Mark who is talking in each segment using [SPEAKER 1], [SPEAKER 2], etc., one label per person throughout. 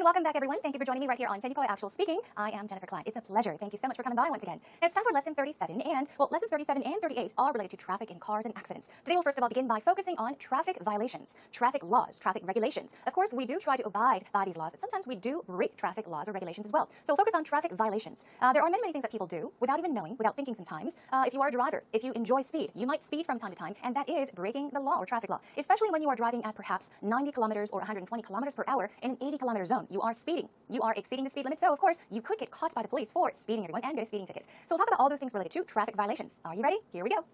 [SPEAKER 1] and welcome back, everyone. Thank you for joining me right here on Technical Actual Speaking. I am Jennifer Clyde. It's a pleasure. Thank you so much for coming by once again. Now, it's time for lesson 37, and, lessons 37 and 38 are related to traffic and cars and accidents. Today, we'll first of all begin by focusing on traffic violations, traffic laws, traffic regulations. Of course, we do try to abide by these laws, but sometimes we do break traffic laws or regulations as well. So we'll focus on traffic violations. There are many things that people do without even knowing, without thinking sometimes. If you are a driver, if you enjoy speed, you might speed from time to time, and that is breaking the law or traffic law, especially when you are driving at perhaps 90 kilometers or 120 kilometers per hour in an 80-kilometer zone. You are speeding. You are exceeding the speed limit, so of course you could get caught by the police for speeding, everyone, and get a speeding ticket. So we'll talk about all those things related to traffic violations. Are you ready? Here we go.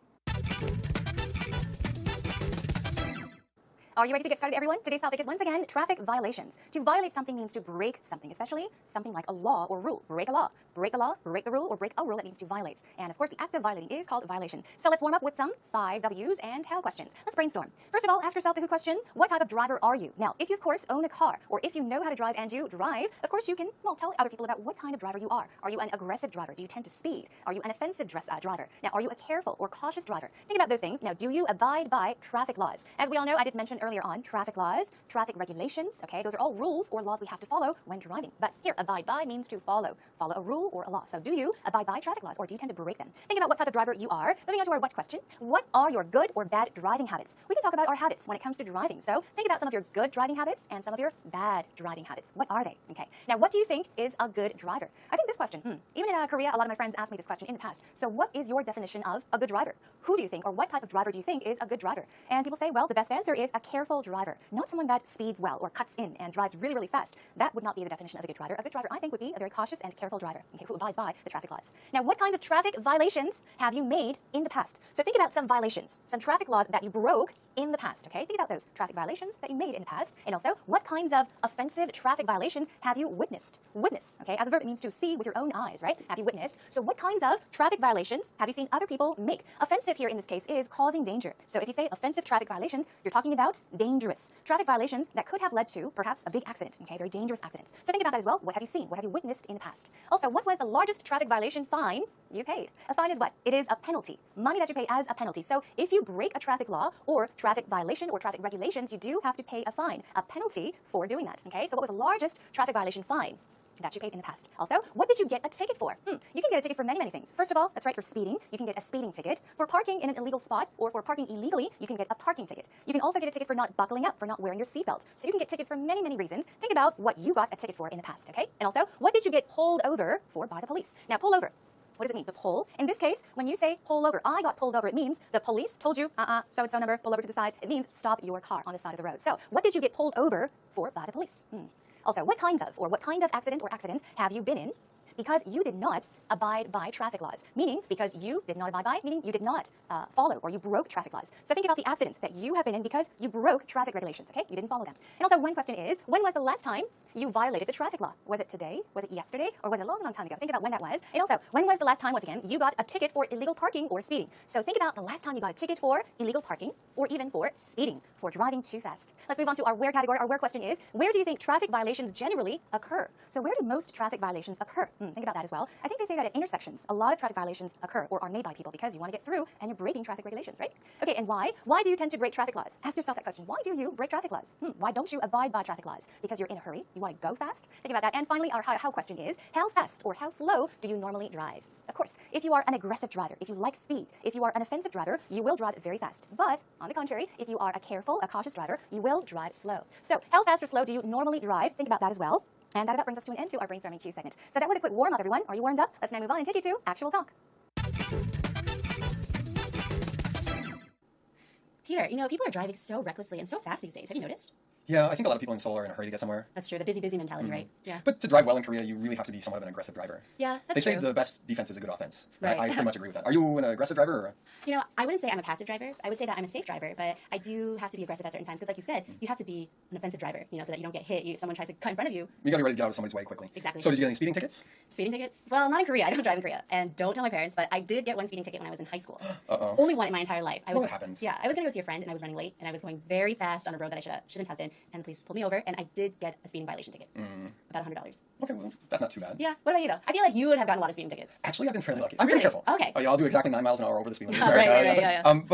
[SPEAKER 1] Are you ready to get started, everyone? Today's topic is once again traffic violations. To violate something means to break something, especially something like a law or rule. Break a law, break the rule, or break a rule. That means to violate. And of course, the act of violating is called violation. So let's warm up with some 5 W's and how questions. Let's brainstorm. First of all, ask yourself the who question: what type of driver are you? Now, if you of course own a car, or if you know how to drive and you drive, of course you can tell other people about what kind of driver you are. Are you an aggressive driver? Do you tend to speed? Are you an offensive driver? Now, are you a careful or cautious driver? Think about those things. Now, do you abide by traffic laws? As we all know, I did mention earlier on traffic laws, traffic regulations, okay? Those are all rules or laws we have to follow when driving. But here, abide by means to follow a rule or a law. So do you abide by traffic laws, or do you tend to break them? Think about what type of driver you are. Moving on to our what question: what are your good or bad driving habits? We can talk about our habits when it comes to driving. So think about some of your good driving habits and some of your bad driving habits. What are they? Okay. Now, what do you think is a good driver? I think this question, even in Korea, a lot of my friends asked me this question in the past. So what is your definition of a good driver? Who do you think, or what type of driver do you think is a good driver? And people say, well, the best answer is a careful driver, not someone that speeds well or cuts in and drives really, really fast. That would not be the definition of a good driver. A good driver, I think, would be a very cautious and careful driver, okay, who abides by the traffic laws. Now, what kinds of traffic violations have you made in the past? So think about some violations, some traffic laws that you broke in the past, okay? Think about those traffic violations that you made in the past. And also, what kinds of offensive traffic violations have you witnessed? Witness, okay? As a verb, it means to see with your own eyes, right? Have you witnessed? So what kinds of traffic violations have you seen other people make? Offensive here in this case is causing danger. So if you say offensive traffic violations, you're talking about dangerous traffic violations that could have led to perhaps a big accident, okay? Very dangerous accidents. So think about that as well. What have you seen? What have you witnessed in the past? Also, what was the largest traffic violation fine you paid? A fine is what? It is a penalty. Money that you pay as a penalty. So if you break a traffic law or traffic violation or traffic regulations, you do have to pay a fine, a penalty for doing that, okay? So what was the largest traffic violation fine that you paid in the past? Also, what did you get a ticket for? You can get a ticket for many, many things. First of all, that's right, for speeding, you can get a speeding ticket. For parking in an illegal spot or for parking illegally, you can get a parking ticket. You can also get a ticket for not buckling up, for not wearing your seatbelt. So you can get tickets for many, many reasons. Think about what you got a ticket for in the past, okay? And also, what did you get pulled over for by the police? Now, pull over. What does it mean? To pull. In this case, when you say pull over, I got pulled over, it means the police told you, so-and-so number, pull over to the side. It means stop your car on the side of the road. So what did you get pulled over for by the police? Also, what kind of accident or accidents have you been in because you did not abide by traffic laws? Meaning, because you did not abide by, meaning you did not follow, or you broke traffic laws. So think about the accidents that you have been in because you broke traffic regulations, okay? You didn't follow them. And also, one question is, when was the last time you violated the traffic law? Was it today? Was it yesterday? Or was it a long, long time ago? Think about when that was. And also, when was the last time, once again, you got a ticket for illegal parking or speeding? So think about the last time you got a ticket for illegal parking or even for speeding, for driving too fast. Let's move on to our where category. Our where question is, where do you think traffic violations generally occur? So where do most traffic violations occur? Think about that as well. I think they say that at intersections, a lot of traffic violations occur or are made by people because you want to get through and you're breaking traffic regulations, right? Okay, and why? Why do you tend to break traffic laws? Ask yourself that question. Why do you break traffic laws? Why don't you abide by traffic laws? Because you're in a hurry? You want to go fast? Think about that. And finally, our how question is, how fast or how slow do you normally drive? Of course, if you are an aggressive driver, if you like speed, if you are an offensive driver, you will drive very fast. But on the contrary, if you are a careful, a cautious driver, you will drive slow. So how fast or slow do you normally drive? Think about that as well. And that about brings us to an end to our brainstorming Q segment. So that was a quick warm-up, everyone. Are you warmed up? Let's now move on and take you to actual talk.
[SPEAKER 2] Peter, people are driving so recklessly and so fast these days. Have you noticed?
[SPEAKER 3] Yeah, I think a lot of people in Seoul are in a hurry to get somewhere.
[SPEAKER 2] That's true. The busy mentality, right? Yeah.
[SPEAKER 3] But to drive well in Korea, you really have to be somewhat of an aggressive driver.
[SPEAKER 2] Yeah, that's
[SPEAKER 3] true. They say
[SPEAKER 2] true.
[SPEAKER 3] the best defense is a good offense.
[SPEAKER 2] Right.
[SPEAKER 3] I pretty much agree with that. Are you an aggressive driver? Or?
[SPEAKER 2] I wouldn't say I'm a passive driver. I would say that I'm a safe driver, but I do have to be aggressive at certain times because, like you said, you have to be an offensive driver, so that you don't get hit. If someone tries to cut in front of you,
[SPEAKER 3] You got to be ready to get out of somebody's way quickly.
[SPEAKER 2] Exactly.
[SPEAKER 3] So did you get any speeding tickets?
[SPEAKER 2] Speeding tickets? Well, not in Korea. I don't drive in Korea, and don't tell my parents. But I did get one speeding ticket when I was in high school. Only one in my entire life.
[SPEAKER 3] What happens?
[SPEAKER 2] Yeah, I was gonna go see a friend, and I was running late, and I was going very fast on a road that I shouldn't have been, and the police pulled me over, and I did get a speeding violation ticket. About $100.
[SPEAKER 3] Okay, well, that's not too bad.
[SPEAKER 2] Yeah. What about you, though? I feel like you would have gotten a lot of speeding tickets.
[SPEAKER 3] Actually, I've been fairly lucky. I'm
[SPEAKER 2] Really?
[SPEAKER 3] pretty careful.
[SPEAKER 2] Okay.
[SPEAKER 3] I'll do exactly 9 miles an hour over the speed limit.
[SPEAKER 2] Right, yeah.
[SPEAKER 3] I've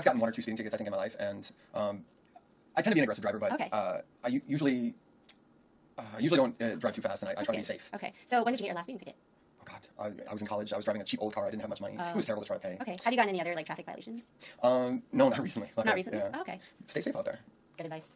[SPEAKER 3] gotten 1 or 2 speeding tickets, I think, in my life, and I tend to be an aggressive driver, but
[SPEAKER 2] Okay.
[SPEAKER 3] I usually I usually don't drive too fast, and I try to be safe.
[SPEAKER 2] Okay. So when did you get your last speeding ticket?
[SPEAKER 3] Oh God, I was in college. I was driving a cheap old car. I didn't have much money. It was terrible to try to pay.
[SPEAKER 2] Okay. Have you gotten any other like traffic violations?
[SPEAKER 3] No, not recently.
[SPEAKER 2] Not recently.
[SPEAKER 3] Yeah.
[SPEAKER 2] Oh, okay.
[SPEAKER 3] Stay safe out there.
[SPEAKER 2] Good advice.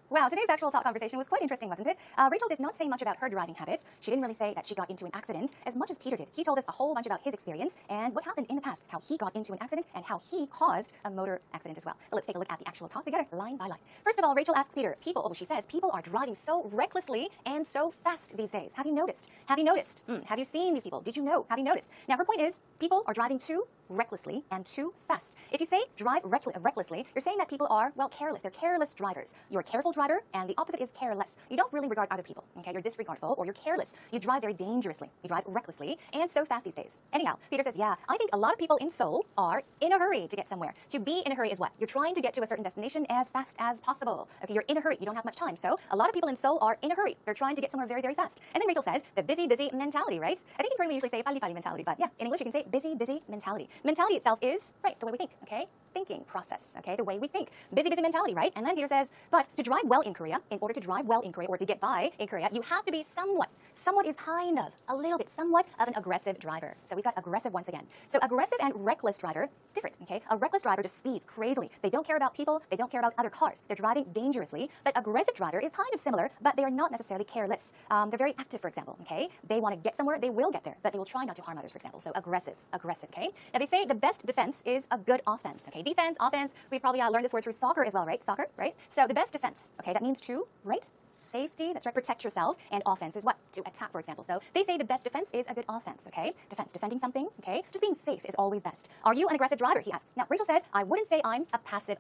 [SPEAKER 1] Wow, today's actual talk conversation was quite interesting, wasn't it? Rachel did not say much about her driving habits. She didn't really say that she got into an accident as much as Peter did. He told us a whole bunch about his experience and what happened in the past, how he got into an accident and how he caused a motor accident as well. But let's take a look at the actual talk together, line by line. First of all, Rachel asks Peter, she says, people are driving so recklessly and so fast these days. Have you noticed? Have you noticed? Have you seen these people? Did you know? Have you noticed? Now, her point is, people are driving too recklessly and too fast. If you say drive recklessly, you're saying that people are, well, careless. They're careless drivers. You're a careful driver, and the opposite is careless. You don't really regard other people, okay? You're disregardful or you're careless. You drive very dangerously. You drive recklessly and so fast these days. Anyhow, Peter says, yeah, I think a lot of people in Seoul are in a hurry to get somewhere. To be in a hurry is what? You're trying to get to a certain destination as fast as possible. Okay, you're in a hurry. You don't have much time. So a lot of people in Seoul are in a hurry. They're trying to get somewhere very, very fast. And then Rachel says, the busy, busy mentality, right? I think in Korean we usually say pali pali mentality, but yeah, in English you can say busy, busy mentality. Mentality itself is, right, the way we think, okay? Thinking process, okay, the way we think. Busy, busy mentality, right? And then Peter says, but to drive well in Korea, in order to drive well in Korea or to get by in Korea, you have to be somewhat is kind of, a little bit, somewhat of an aggressive driver. So we've got aggressive once again. So aggressive and reckless driver, it's different, okay? A reckless driver just speeds crazily. They don't care about people. They don't care about other cars. They're driving dangerously. But aggressive driver is kind of similar, but they are not necessarily careless. They're very active, for example, okay? They want to get somewhere. They will get there, but they will try not to harm others, for example. So aggressive, okay? Now they say the best defense is a good offense, okay? Defense, offense, we've probably learned this word through soccer as well, right? Soccer, right? So the best defense, okay, that means to, right? Safety, that's right, protect yourself, and offense is what? To attack, for example. So they say the best defense is a good offense, okay? Defense, defending something, okay? Just being safe is always best. Are you an aggressive driver? He asks. Now, Rachel says, I wouldn't say I'm a passive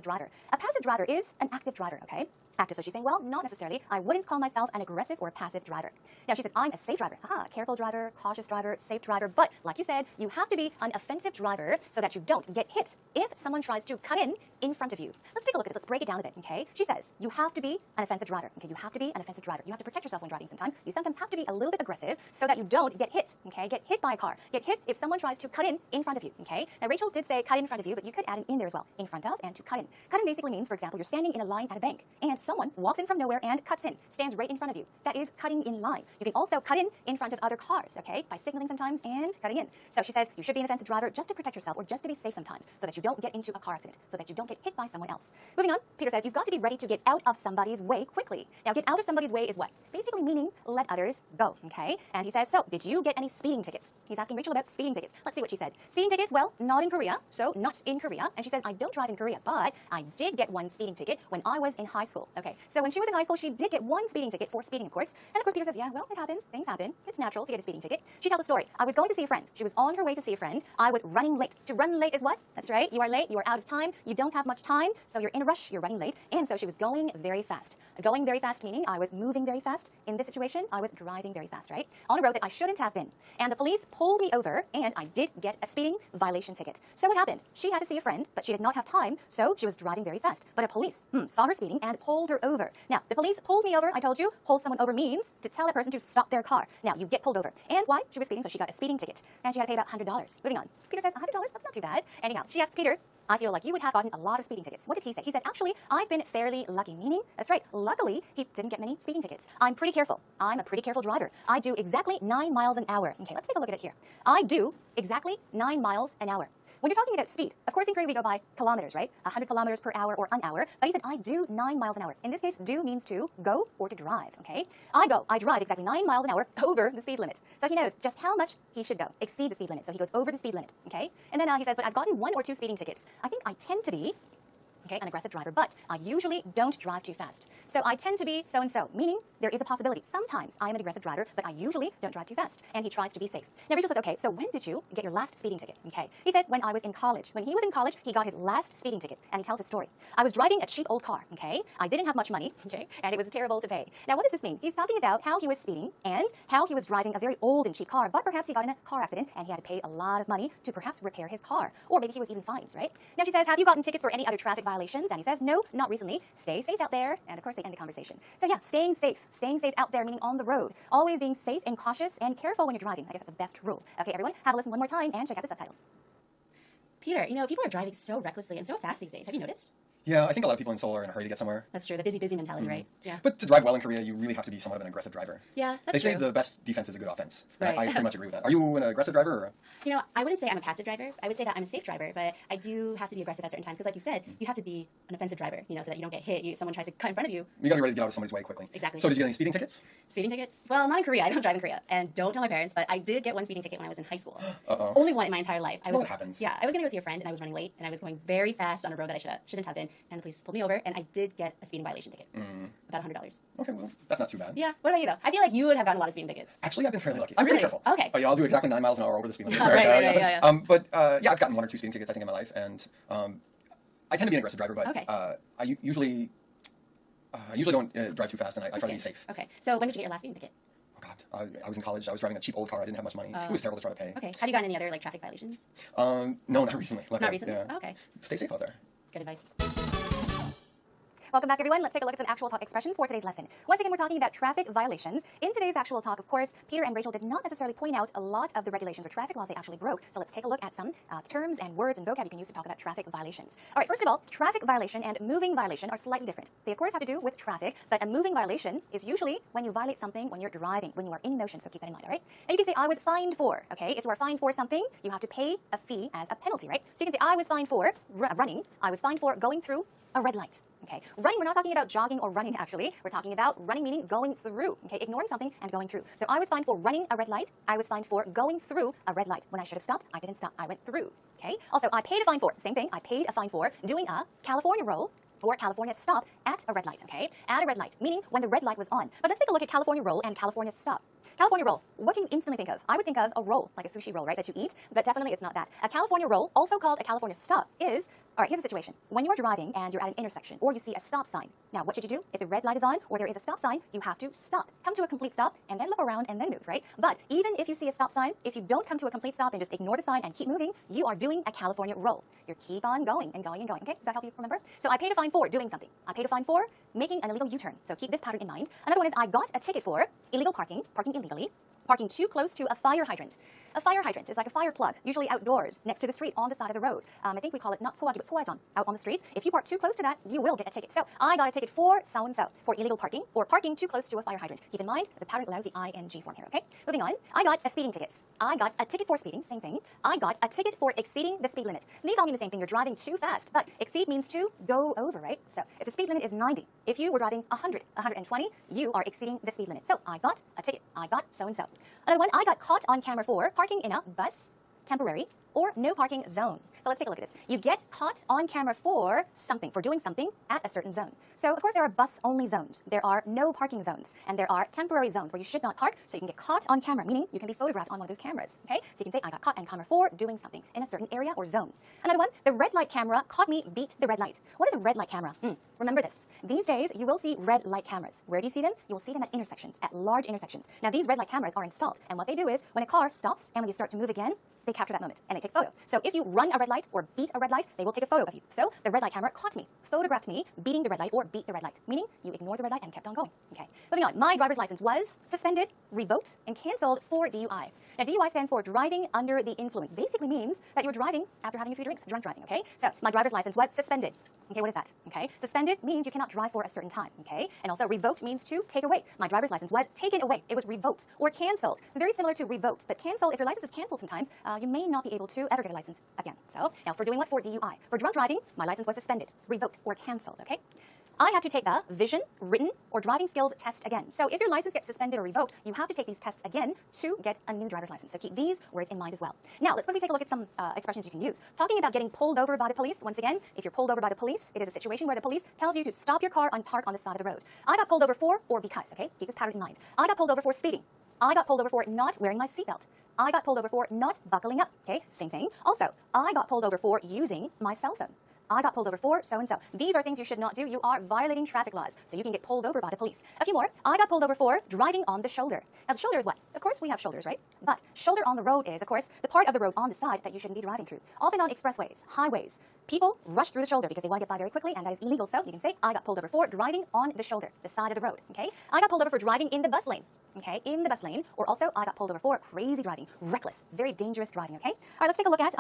[SPEAKER 1] driver. A passive driver is an active driver, okay? Active, so she's saying, well, not necessarily. I wouldn't call myself an aggressive or passive driver. Now, she says, I'm a safe driver. Careful driver, cautious driver, safe driver. But, like you said, you have to be an offensive driver so that you don't get hit if someone tries to cut in front of you. Let's take a look at this. Let's break it down a bit, okay? She says, you have to be an offensive driver, okay? You have to be an offensive driver. You have to protect yourself when driving sometimes. You sometimes have to be a little bit aggressive so that you don't get hit, okay? Get hit by a car. Get hit if someone tries to cut in front of you, okay? Now, Rachel did say cut in front of you, but you could add an in there as well. In front of and to cut in. Cut in basically means, for example, you're standing in a line at a bank and someone walks in from nowhere and cuts in, stands right in front of you. That is cutting in line. You can also cut in front of other cars, okay? By signaling sometimes and cutting in. So she says you should be an offensive driver just to protect yourself or just to be safe sometimes so that you don't get into a car accident, so that you don't get hit by someone else. Moving on, Peter says you've got to be ready to get out of somebody's way quickly. Now, get out of somebody's way is what? Basically meaning let others go, okay? And he says, so did you get any speeding tickets? He's asking Rachel about speeding tickets. Let's see what she said. Speeding tickets, well, not in Korea, so not in Korea. And she says, I don't drive in Korea, but I did get one speeding ticket when I was in high school. Okay, so when she was in high school, she did get one speeding ticket for speeding, of course. And of course, Peter says, yeah, well, it happens. Things happen. It's natural to get a speeding ticket. She tells a story. I was going to see a friend. She was on her way to see a friend. I was running late. To run late is what? That's right. You are late. You are out of time. You don't have much time. So you're in a rush. You're running late. And so she was going very fast. Going very fast meaning I was moving very fast. In this situation, I was driving very fast, right? On a road that I shouldn't have been. And the police pulled me over and I did get a speeding violation ticket. So what happened? She had to see a friend, but she did not have time. So she was driving very fast. But a police saw her speeding and pulled her over. Now, the police pulled me over. I told you, pull someone over means to tell a person to stop their car. Now, you get pulled over. And why? She was speeding, so she got a speeding ticket. And she had to pay about $100. Moving on. Peter says, $100? That's not too bad. Anyhow, she asks Peter, I feel like you would have gotten a lot of speeding tickets. What did he say? He said, actually, I've been fairly lucky. Meaning, that's right, luckily, he didn't get many speeding tickets. I'm pretty careful. I'm a pretty careful driver. I do exactly 9 miles an hour. Okay, let's take a look at it here. I do exactly 9 miles an hour. When you're talking about speed, of course in Korea we go by kilometers, right? 100 kilometers per hour or an hour. But he said, I do 9 miles an hour. In this case, do means to go or to drive, okay? I drive exactly 9 miles an hour over the speed limit. So he knows just how much he should go, exceed the speed limit. So he goes over the speed limit, okay? And then he says, but I've gotten 1 or 2 speeding tickets. I think I tend to be an aggressive driver, but I usually don't drive too fast. So I tend to be so-and-so, meaning there is a possibility. Sometimes I am an aggressive driver, but I usually don't drive too fast. And he tries to be safe. Now, Rachel says, okay, so when did you get your last speeding ticket? Okay. He said, when I was in college. When he was in college, he got his last speeding ticket, and he tells his story. I was driving a cheap old car, okay? I didn't have much money, okay? And it was terrible to pay. Now, what does this mean? He's talking about how he was speeding and how he was driving a very old and cheap car, but perhaps he got in a car accident, and he had to pay a lot of money to perhaps repair his car. Or maybe he was even fined, right? Now, she says, have you gotten tickets for any other traffic violations? And he says, no, not recently. Stay safe out there. And of course, they end the conversation. So yeah, staying safe out there, meaning on the road. Always being safe and cautious and careful when you're driving. I guess that's the best rule. Okay, everyone, have a listen one more time and check out the subtitles.
[SPEAKER 2] Peter, you know, people are driving so recklessly and so fast these days. Have you noticed?
[SPEAKER 3] Yeah, I think a lot of people in Seoul are in a hurry to get somewhere.
[SPEAKER 2] That's true. The busy mentality, right? Yeah.
[SPEAKER 3] But to drive well in Korea, you really have to be somewhat of an aggressive driver.
[SPEAKER 2] Yeah,
[SPEAKER 3] They
[SPEAKER 2] that's
[SPEAKER 3] say
[SPEAKER 2] true.
[SPEAKER 3] the best defense is a good offense. And
[SPEAKER 2] Right.
[SPEAKER 3] I pretty much agree with that. Are you an aggressive driver? Or?
[SPEAKER 2] You know, I wouldn't say I'm a passive driver. I would say that I'm a safe driver, but I do have to be aggressive at certain times because, like you said, you have to be an offensive driver, you know, so that you don't get hit. Someone tries to cut in front of you.
[SPEAKER 3] You got to be ready to get out of somebody's way quickly.
[SPEAKER 2] Exactly.
[SPEAKER 3] So did you get any speeding tickets?
[SPEAKER 2] Speeding tickets? Well, not in Korea. I don't drive in Korea, and don't tell my parents. But I did get one speeding ticket when I was in high school.
[SPEAKER 3] Uh-oh.
[SPEAKER 2] Only one in my entire life.
[SPEAKER 3] Well, that happens.
[SPEAKER 2] Yeah, I was gonna go see a friend, and I was running late, and I was going very fast on a road that I shouldn't have been, and the police pulled me over, and I did get a speeding violation ticket, about $100.
[SPEAKER 3] Okay, well, that's not too bad.
[SPEAKER 2] Yeah. What about you though? I feel like you would have gotten a lot of speeding tickets.
[SPEAKER 3] Actually, I've been fairly lucky. I'm pretty
[SPEAKER 2] Really?
[SPEAKER 3] careful.
[SPEAKER 2] Okay.
[SPEAKER 3] Yeah, I'll do exactly 9 miles an hour over the speed limit.
[SPEAKER 2] Right, yeah.
[SPEAKER 3] But yeah, I've gotten 1 or 2 speeding tickets, I think, in my life. And I tend to be an aggressive driver, but
[SPEAKER 2] Okay.
[SPEAKER 3] I usually don't drive too fast, and I try to be safe.
[SPEAKER 2] Okay. So when did you get your last speeding ticket?
[SPEAKER 3] Oh, God. I was in college. I was driving a cheap old car. I didn't have much money. It was terrible to try to pay.
[SPEAKER 2] Okay. Have you gotten any other like traffic violations?
[SPEAKER 3] No, not recently. Luckily.
[SPEAKER 2] Not recently.
[SPEAKER 3] Yeah.
[SPEAKER 2] Oh, okay.
[SPEAKER 3] Stay safe out there.
[SPEAKER 2] Good advice.
[SPEAKER 1] Welcome back, everyone. Let's take a look at some actual talk expressions for today's lesson. Once again, we're talking about traffic violations. In today's actual talk, of course, Peter and Rachel did not necessarily point out a lot of the regulations or traffic laws they actually broke. So let's take a look at some terms and words and vocab you can use to talk about traffic violations. All right, first of all, traffic violation and moving violation are slightly different. They, of course, have to do with traffic, but a moving violation is usually when you violate something when you're driving, when you are in motion. So keep that in mind, all right? And you can say, I was fined for, okay? If you are fined for something, you have to pay a fee as a penalty, right? So you can say, I was fined for running. I was fined for going through a red light. Okay, running, we're not talking about jogging or running, actually. We're talking about running, meaning going through, okay, ignoring something and going through. So I was fined for running a red light. I was fined for going through a red light. When I should have stopped, I didn't stop. I went through, okay? Also, I paid a fine for, same thing, I paid a fine for doing a California roll or California stop at a red light, okay? At a red light, meaning when the red light was on. But let's take a look at California roll and California stop. California roll, what do you instantly think of? I would think of a roll, like a sushi roll, right, that you eat, but definitely it's not that. A California roll, also called a California stop, is, all right, here's the situation. When you are driving and you're at an intersection, or you see a stop sign, now what should you do? If the red light is on, or there is a stop sign, you have to stop. Come to a complete stop, and then look around, and then move, right? But even if you see a stop sign, if you don't come to a complete stop and just ignore the sign and keep moving, you are doing a California roll. You keep on going and going and going, okay? Does that help you remember? So I paid a fine for doing something. I paid a fine for making an illegal U-turn. So keep this pattern in mind. Another one is I got a ticket for illegal parking, parking illegally, parking too close to a fire hydrant. A fire hydrant is like a fire plug, usually outdoors, next to the street, on the side of the road. I think we call it not 소화기, but 소화전, out on the streets. If you park too close to that, you will get a ticket. So I got a ticket for so-and-so, for illegal parking, or parking too close to a fire hydrant. Keep in mind, the pattern allows the ing form here, okay? Moving on, I got a speeding ticket. I got a ticket for speeding, same thing. I got a ticket for exceeding the speed limit. These all mean the same thing, you're driving too fast, but exceed means to go over, right? So if the speed limit is 90, if you were driving 100, 120, you are exceeding the speed limit. So I got a ticket. I got so-and-so. Another one, I got caught on camera for parking in a bus, temporary, or no parking zone. So let's take a look at this. You get caught on camera for something, for doing something at a certain zone. So of course there are bus-only zones, there are no parking zones, and there are temporary zones where you should not park, so you can get caught on camera, meaning you can be photographed on one of those cameras, okay? So you can say, I got caught on camera for doing something in a certain area or zone. Another one, the red light camera caught me beat the red light. What is a red light camera? Remember this. These days, you will see red light cameras. Where do you see them? You will see them at intersections, at large intersections. Now, these red light cameras are installed, and what they do is, when a car stops and when you start to move again, they capture that moment and they take a photo. So if you run a red light or beat a red light, they will take a photo of you. So the red light camera caught me, photographed me beating the red light or beat the red light, meaning you ignored the red light and kept on going. Okay. Moving on, my driver's license was suspended, revoked, and canceled for DUI. Now, DUI stands for driving under the influence. Basically means that you're driving after having a few drinks, drunk driving, okay? So my driver's license was suspended. Okay, what is that? Okay, suspended means you cannot drive for a certain time, okay? And also revoked means to take away. My driver's license was taken away. It was revoked or canceled. Very similar to revoked, but canceled, if your license is canceled sometimes, you may not be able to ever get a license again. So now for doing what? For DUI. For drunk driving, my license was suspended, revoked, or canceled, okay? I had to take the vision, written, or driving skills test again. So if your license gets suspended or revoked, you have to take these tests again to get a new driver's license. So keep these words in mind as well. Now, let's quickly take a look at some expressions you can use. Talking about getting pulled over by the police, once again, if you're pulled over by the police, it is a situation where the police tells you to stop your car and park on the side of the road. I got pulled over for or because, okay? Keep this pattern in mind. I got pulled over for speeding. I got pulled over for not wearing my seatbelt. I got pulled over for not buckling up, okay? Same thing. Also, I got pulled over for using my cell phone. I got pulled over for so-and-so. These are things you should not do. You are violating traffic laws, so you can get pulled over by the police. A few more. I got pulled over for driving on the shoulder. Now, the shoulder is what? Of course, we have shoulders, right? But shoulder on the road is, of course, the part of the road on the side that you shouldn't be driving through. Often on expressways, highways, people rush through the shoulder because they want to get by very quickly, and that is illegal. So you can say, I got pulled over for driving on the shoulder, the side of the road, okay? I got pulled over for driving in the bus lane. Okay, in the bus lane, or also I got pulled over for crazy driving, reckless, very dangerous driving, okay? All right, let's take a look at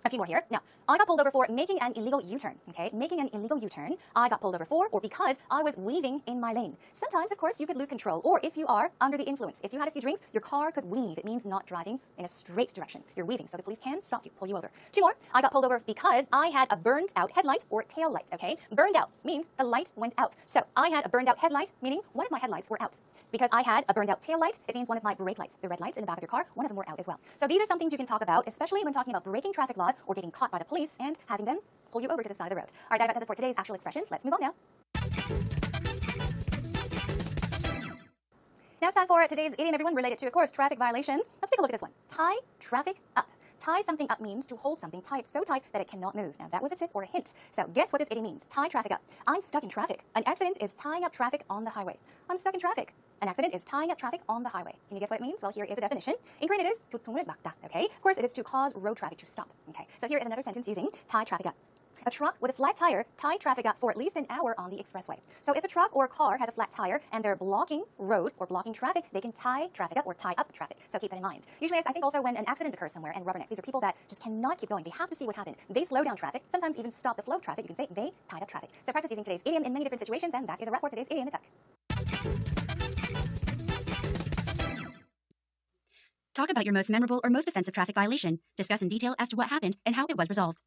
[SPEAKER 1] A few more here. Now, I got pulled over for making an illegal U-turn, okay? Making an illegal U-turn. I got pulled over for or because I was weaving in my lane. Sometimes, of course, you could lose control, or if you are under the influence. If you had a few drinks, your car could weave. It means not driving in a straight direction. You're weaving, so the police can stop you, pull you over. Two more. I got pulled over because I had a burned out headlight or tail light, okay? Burned out means the light went out. So I had a burned out headlight, meaning one of my headlights were out. Because I had a burned out tail light, it means one of my brake lights, the red lights in the back of your car, one of them were out as well. So these are some things you can talk about, especially when talking about breaking traffic laws or getting caught by the police and having them pull you over to the side of the road. All right, that about does it for today's actual expressions. Let's move on now. Now it's time for today's idiom, everyone, related to, of course, traffic violations. Let's take a look at this one. Tie traffic up. Tie something up means to hold something tight, so tight that it cannot move. Now, that was a tip or a hint. So guess what this idiom means? Tie traffic up. I'm stuck in traffic. An accident is tying up traffic on the highway. I'm stuck in traffic. An accident is tying up traffic on the highway. Can you guess what it means? Well, here is a definition. In Korean, it is 교통을 막다, okay? Of course, it is to cause road traffic to stop, okay? So here is another sentence using tie traffic up. A truck with a flat tire tied traffic up for at least an hour on the expressway. So if a truck or a car has a flat tire and they're blocking road or blocking traffic, they can tie traffic up or tie up traffic. So keep that in mind. Usually, I think also when an accident occurs somewhere and rubbernecks, these are people that just cannot keep going. They have to see what happened. They slow down traffic, sometimes even stop the flow of traffic. You can say they tied up traffic. So practice using today's idiom in many different situations, and that is a wrap for today's idiom attack.
[SPEAKER 2] Talk about your most memorable or most offensive traffic violation. Discuss in detail as to what happened and how it was resolved.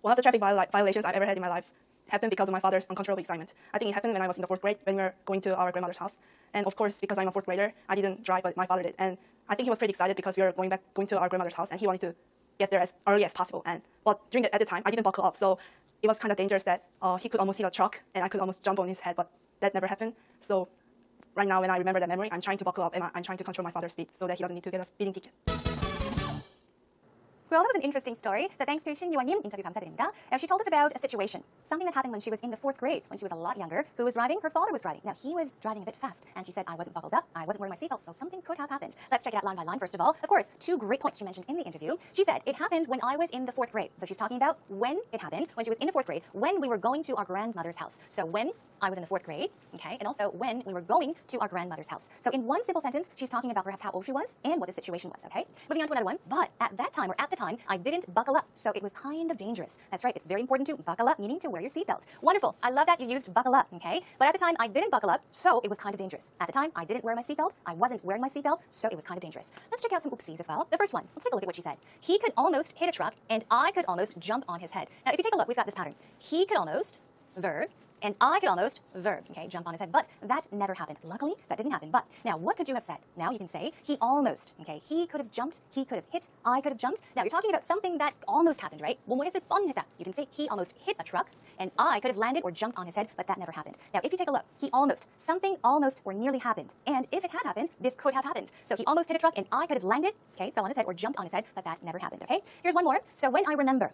[SPEAKER 4] One of the traffic violations I've ever had in my life happened because of my father's uncontrollable excitement. I think it happened when I was in the 4th grade when we were going to our grandmother's house. And of course, because I'm a 4th grader, I didn't drive, but my father did. And I think he was pretty excited because we were going to our grandmother's house, and he wanted to get there as early as possible. And well, at the time, I didn't buckle up, so it was kind of dangerous that he could almost hit a truck, and I could almost jump on his head, but that never happened. So right now, when I remember that memory, I'm trying to buckle up, and I'm trying to control my father's speed so that he doesn't need to get a speeding ticket.
[SPEAKER 1] Well, that was an interesting story. So thanks to Shin Yuan-nim, interview 감사드립니다. Now, she told us about a situation, something that happened when she was in the 4th grade, when she was a lot younger. Who was driving? Her father was driving. Now, he was driving a bit fast, and she said, I wasn't buckled up, I wasn't wearing my seatbelt, so something could have happened. Let's check it out line by line, first of all. Of course, two great points she mentioned in the interview. She said, it happened when I was in the 4th grade. So she's talking about when it happened, when she was in the 4th grade, when we were going to our grandmother's house. So when I was in the 4th grade, okay, and also when we were going to our grandmother's house. So in one simple sentence, she's talking about perhaps how old she was and what the situation was, okay? Moving on to another one, but at that time, or at the time, I didn't buckle up, so it was kind of dangerous. That's right, it's very important to buckle up, meaning to wear your seatbelt. Wonderful, I love that you used buckle up, okay? But at the time, I didn't buckle up, so it was kind of dangerous. At the time, I didn't wear my seatbelt, I wasn't wearing my seatbelt, so it was kind of dangerous. Let's check out some oopsies as well. The first one, let's take a look at what she said. He could almost hit a truck, and I could almost jump on his head. Now, if you take a look, we've got this pattern. He could almost, verb, and I could almost, verb, okay, jump on his head. But that never happened. Luckily, that didn't happen. But now, what could you have said? Now you can say, he almost, okay, he could have jumped, he could have hit, I could have jumped. Now you're talking about something that almost happened, right? Well, what is it? You can say, he almost hit a truck, and I could have landed or jumped on his head, but that never happened. Now, if you take a look, he almost, something almost or nearly happened. And if it had happened, this could have happened. So he almost hit a truck, and I could have landed, okay, fell on his head or jumped on his head, but that never happened, okay? Here's one more. So when I remember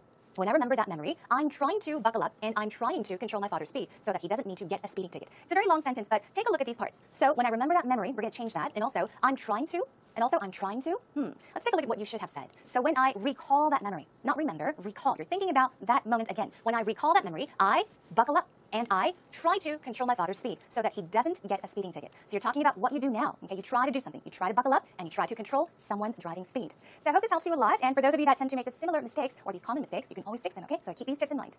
[SPEAKER 1] that memory, I'm trying to buckle up and I'm trying to control my father's speed so that he doesn't need to get a speeding ticket. It's a very long sentence, but take a look at these parts. So when I remember that memory, we're going to change that. And also, I'm trying to. Let's take a look at what you should have said. So when I recall that memory, not remember, recall. You're thinking about that moment again. When I recall that memory, I buckle up and I try to control my father's speed so that he doesn't get a speeding ticket. So you're talking about what you do now. Okay, you try to do something. You try to buckle up and you try to control someone's driving speed. So I hope this helps you a lot. And for those of you that tend to make the similar mistakes or these common mistakes, you can always fix them, okay? So keep these tips in mind.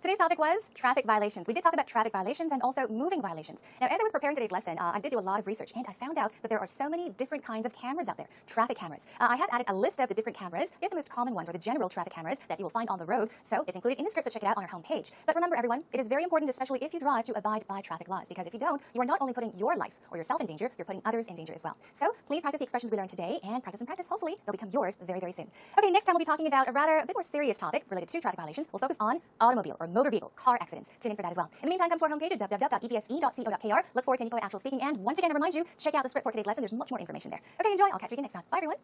[SPEAKER 1] Today's topic was traffic violations. We did talk about traffic violations and also moving violations. Now, as I was preparing today's lesson, I did do a lot of research, and I found out that there are so many different kinds of cameras out there, traffic cameras. I had added a list of the different cameras. Here's the most common ones, or the general traffic cameras that you will find on the road. So it's included in the script, so check it out on our homepage. But remember, everyone, it is very important, especially if you drive, to abide by traffic laws, because if you don't, you are not only putting your life or yourself in danger, you're putting others in danger as well. So please practice the expressions we learned today, and practice. Hopefully, they'll become yours very, very soon. Okay, next time we'll be talking about a bit more serious topic related to traffic violations. We'll focus on automobile or motor vehicle, car accidents. Tune in for that as well. In the meantime, come to our homepage at www.epse.co.kr. Look forward to Nicola actual speaking. And once again, I remind you, check out the script for today's lesson. There's much more information there. Okay, enjoy. I'll catch you again next time. Bye, everyone.